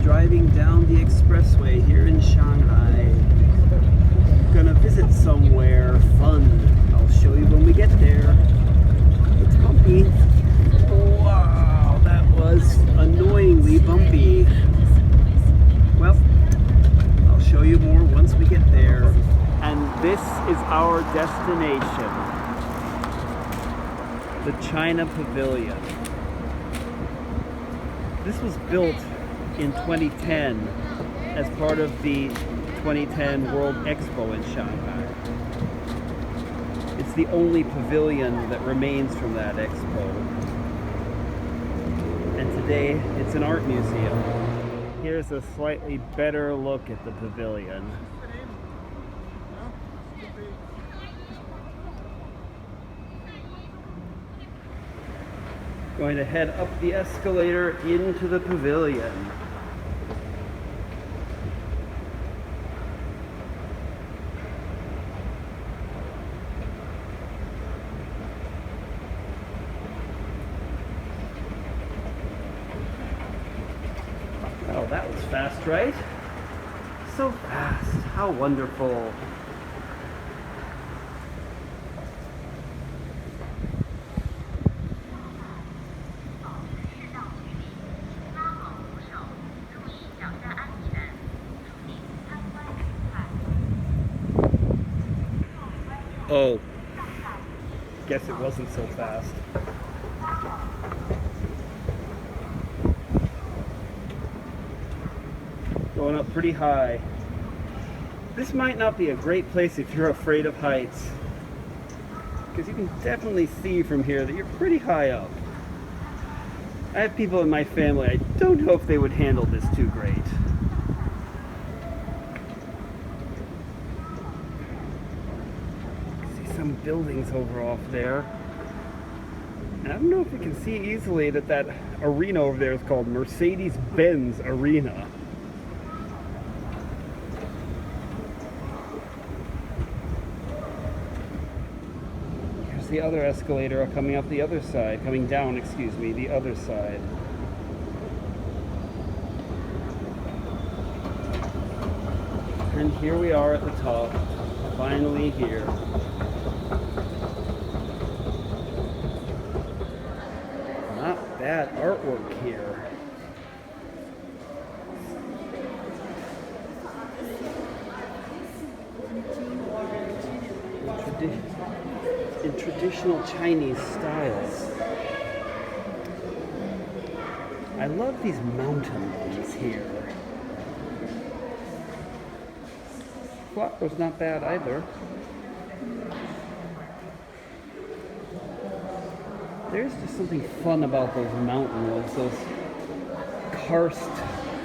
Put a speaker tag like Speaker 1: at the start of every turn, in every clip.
Speaker 1: driving down the expressway here in Shanghai. Gonna visit somewhere fun. I'll show you when we get there. It's bumpy. Wow, that was annoyingly bumpy. Well, I'll show you more once we get there. And this is our destination, the China Pavilion. This was built in 2010 as part of the 2010 World Expo in Shanghai. It's the only pavilion that remains from that expo. And today it's an art museum. Here's a slightly better look at the pavilion. Going to head up the escalator into the pavilion. Oh, that was fast, right? So fast. How wonderful. Oh, guess it wasn't so fast. Going up pretty high. This might not be a great place if you're afraid of heights, because you can definitely see from here that you're pretty high up. I have people in my family, I don't know if they would handle this too great. Some buildings over off there. And I don't know if you can see easily that that arena over there is called Mercedes-Benz Arena. Here's the other escalator coming up the other side, coming down, excuse me, the other side. And here we are at the top, finally here. Bad artwork here. In traditional Chinese styles. I love these mountain ones here. Flopper's not bad either. There's just something fun about those mountain ones, those karst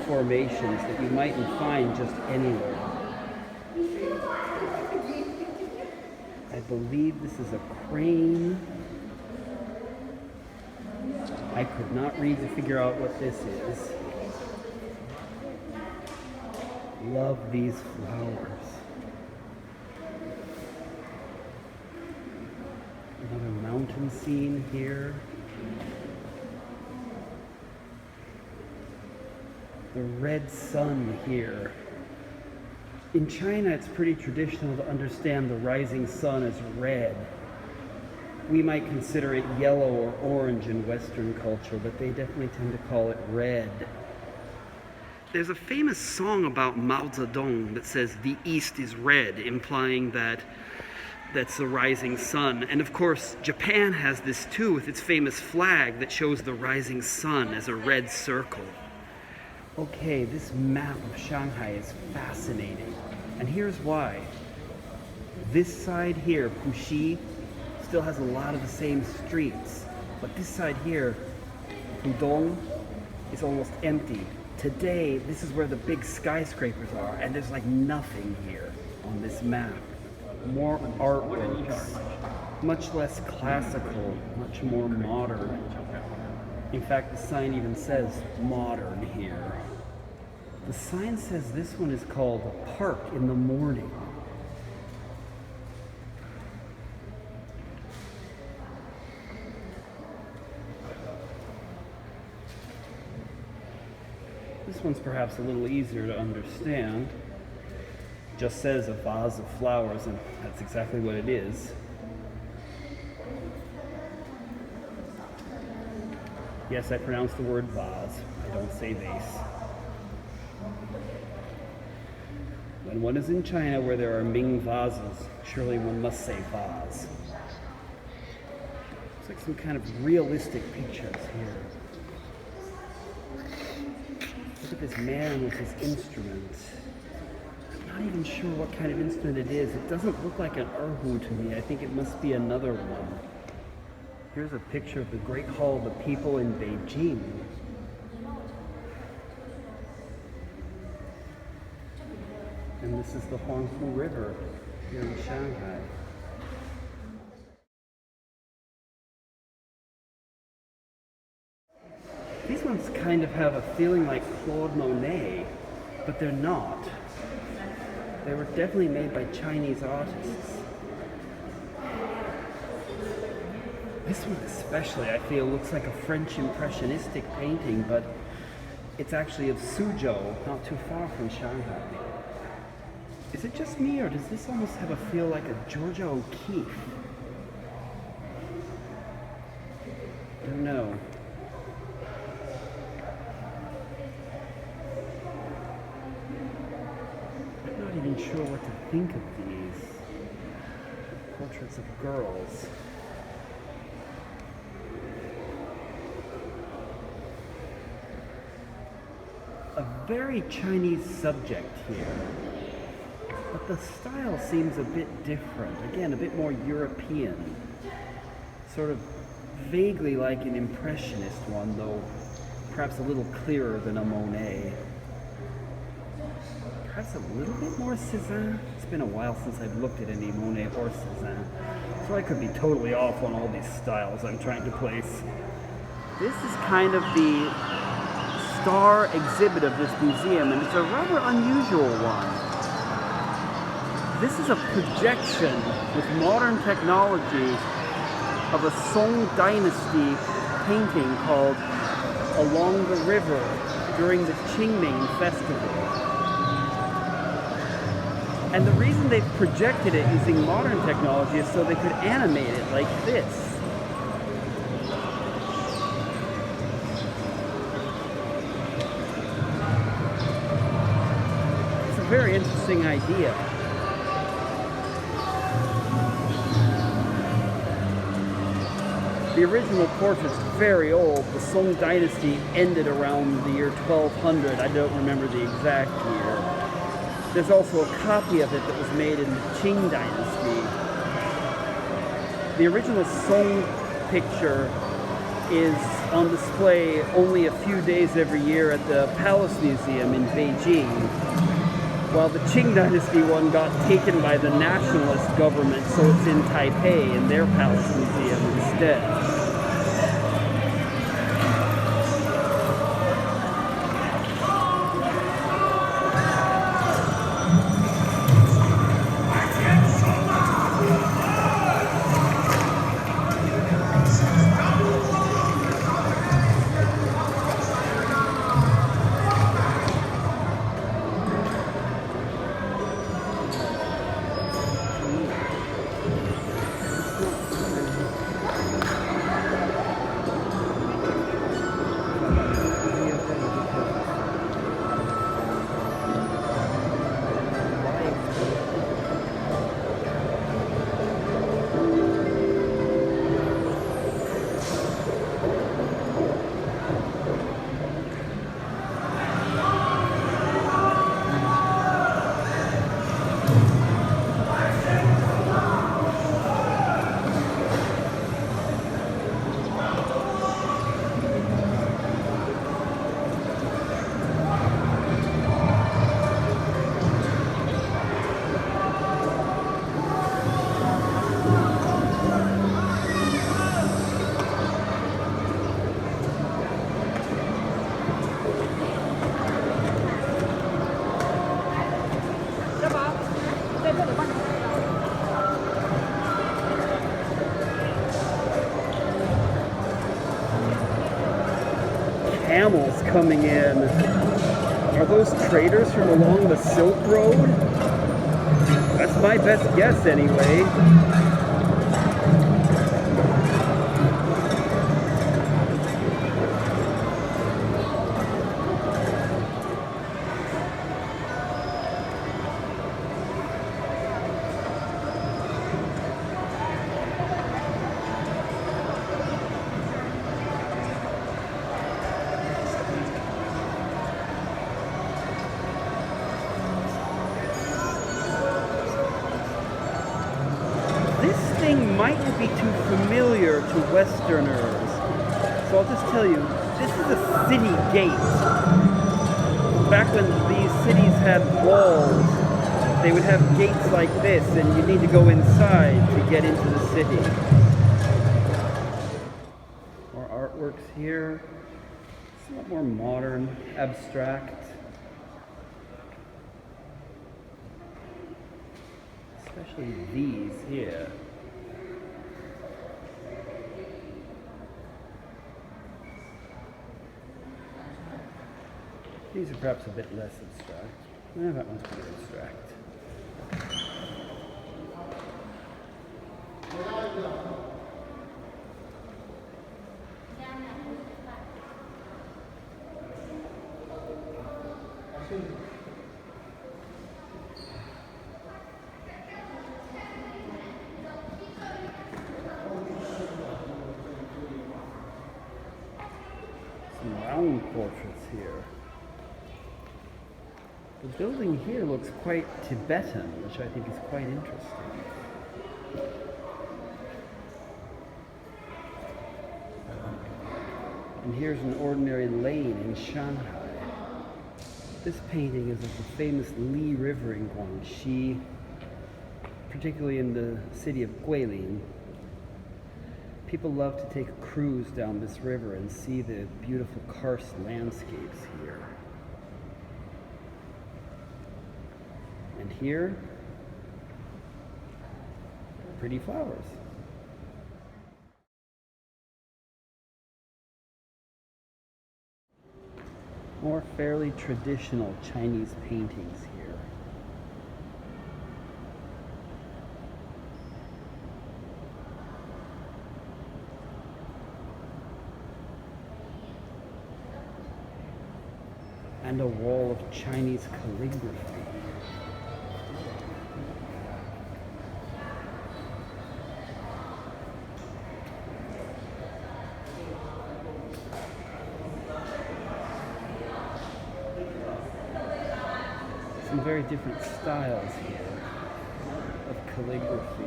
Speaker 1: formations that you mightn't find just anywhere. I believe this is a crane. I could not read to figure out what this is. Love these flowers. Another mountain scene here. The red sun here. In China, it's pretty traditional to understand the rising sun as red. We might consider it yellow or orange in Western culture, but they definitely tend to call it red. There's a famous song about Mao Zedong that says, "The East is red," implying that that's the rising sun. And of course, Japan has this too with its famous flag that shows the rising sun as a red circle. Okay, this map of Shanghai is fascinating. And here's why. This side here, Puxi, still has a lot of the same streets. But this side here, Pudong, is almost empty. Today, this is where the big skyscrapers are, and there's like nothing here on this map. More artworks, much less classical, much more modern. In fact, the sign even says modern here. The sign says this one is called Park in the Morning. This one's perhaps a little easier to understand. Just says a vase of flowers, and that's exactly what it is. Yes, I pronounce the word vase. I don't say vase. When one is in China where there are Ming vases, surely one must say vase. It's like some kind of realistic pictures here. Look at this man with his instrument. I'm not even sure what kind of instrument it is. It doesn't look like an erhu to me. I think it must be another one. Here's a picture of the Great Hall of the People in Beijing. And this is the Huangpu River here in Shanghai. These ones kind of have a feeling like Claude Monet, but they're not. They were definitely made by Chinese artists. This one especially, I feel, looks like a French impressionistic painting, but it's actually of Suzhou, not too far from Shanghai. Is it just me, or does this almost have a feel like a Georgia O'Keeffe? I don't know. I'm not even sure what to think of these portraits of girls. A very Chinese subject here, but the style seems a bit different. Again, a bit more European, sort of vaguely like an impressionist one, though perhaps a little clearer than a Monet. Perhaps a little bit more Cézanne. It's been a while since I've looked at any Monet or Cézanne, so I could be totally off on all these styles I'm trying to place. This is kind of the star exhibit of this museum, and it's a rather unusual one. This is a projection with modern technology of a Song Dynasty painting called Along the River during the Qingming Festival. And the reason they've projected it using modern technology is so they could animate it like this. Very interesting idea. The original portrait's very old. The Song Dynasty ended around the year 1200. I don't remember the exact year. There's also a copy of it that was made in the Qing Dynasty. The original Song picture is on display only a few days every year at the Palace Museum in Beijing, while the Qing Dynasty one got taken by the nationalist government, so it's in Taipei in their Palace Museum instead. Camels coming in. Are those traders from along the Silk Road? That's my best guess anyway. Mightn't be too familiar to Westerners. So I'll just tell you, this is a city gate. Back when these cities had walls, they would have gates like this, and you need to go inside to get into the city. More artworks here. It's a lot more modern, abstract. Especially these here. These are perhaps a bit less abstract. That one's pretty abstract. Some round portraits here. The building here looks quite Tibetan, which I think is quite interesting. And here's an ordinary lane in Shanghai. This painting is of the famous Li River in Guangxi, particularly in the city of Guilin. People love to take a cruise down this river and see the beautiful karst landscapes here. And here, pretty flowers. More fairly traditional Chinese paintings here. And a wall of Chinese calligraphy. Some very different styles here of calligraphy.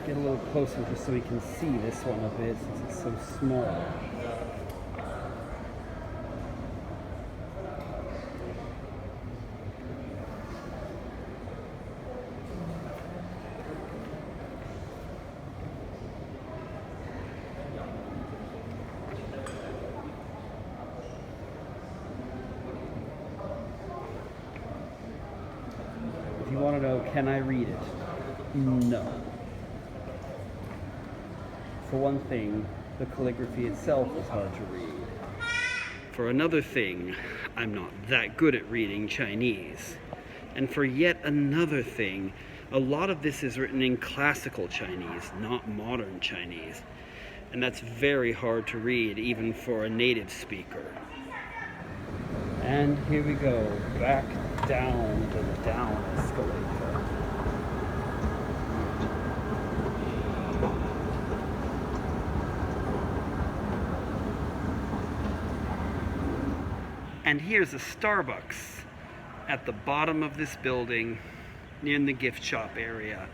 Speaker 1: Get a little closer just so we can see this one a bit since it's so small. You want to know, can I read it? No. For one thing, the calligraphy itself is hard to read. For another thing, I'm not that good at reading Chinese. And for yet another thing, a lot of this is written in classical Chinese, not modern Chinese. And that's very hard to read, even for a native speaker. And here we go, back down to the down escalator. And here's a Starbucks at the bottom of this building near the gift shop area,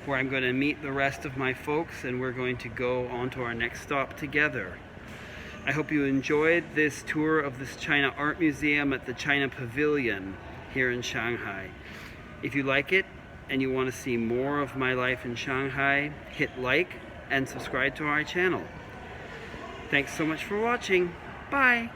Speaker 1: where I'm going to meet the rest of my folks and we're going to go on to our next stop together. I hope you enjoyed this tour of this China Art Museum at the China Pavilion here in Shanghai. If you like it and you want to see more of my life in Shanghai, hit like and subscribe to our channel. Thanks so much for watching. Bye!